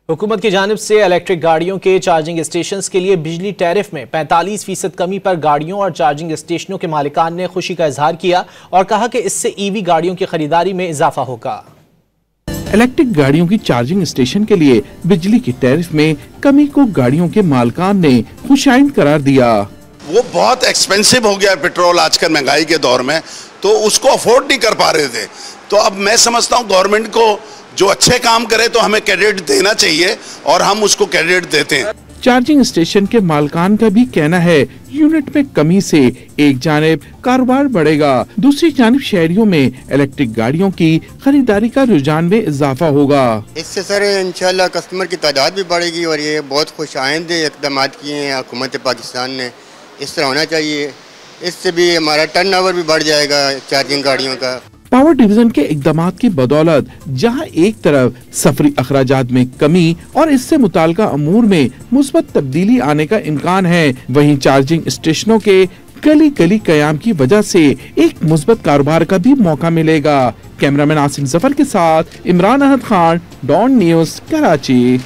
حکومت کی جانب سے الیکٹرک گاڑیوں کے چارجنگ اسٹیشنز کے لیے بجلی ٹیرف میں 45% کمی پر گاڑیوں اور چارجنگ اسٹیشنوں کے مالکان نے خوشی کا اظہار کیا اور کہا کہ اس سے ای وی گاڑیوں کی خریداری میں اضافہ ہوگا۔ الیکٹرک گاڑیوں کی چارجنگ اسٹیشن کے لیے بجلی کی ٹیرف میں کمی کو گاڑیوں کے مالکان نے خوشائند قرار دیا۔ وہ بہت ایکسپینسو ہو گیا پیٹرول آج کل مہنگائی کے دور میں، تو اس کو افورڈ نہیں کر پا رہے تھے۔ تو اب میں سمجھتا ہوں گورنمنٹ کو جو اچھے کام کرے تو ہمیں کریڈٹ دینا چاہیے اور ہم اس کو کریڈٹ دیتے ہیں۔ چارجنگ اسٹیشن کے مالکان کا بھی کہنا ہے یونٹ میں کمی سے ایک جانب کاروبار بڑھے گا، دوسری جانب شہریوں میں الیکٹرک گاڑیوں کی خریداری کا رجحان میں اضافہ ہوگا۔ اس سے سر انشاءاللہ کسٹمر کی تعداد بھی بڑھے گی اور یہ بہت خوش آئند اقدامات کیے ہیں حکومت پاکستان نے، اس طرح ہونا چاہیے۔ اس سے بھی ہمارا ٹرن اوور بھی بڑھ جائے گا چارجنگ گاڑیوں کا۔ پاور ڈویژن کے اقدامات کی بدولت جہاں ایک طرف سفری اخراجات میں کمی اور اس سے متعلقہ امور میں مثبت تبدیلی آنے کا امکان ہے، وہیں چارجنگ اسٹیشنوں کے گلی گلی قیام کی وجہ سے ایک مثبت کاروبار کا بھی موقع ملے گا۔ کیمرامین آصف ظفر کے ساتھ عمران احمد خان، ڈان نیوز، کراچی۔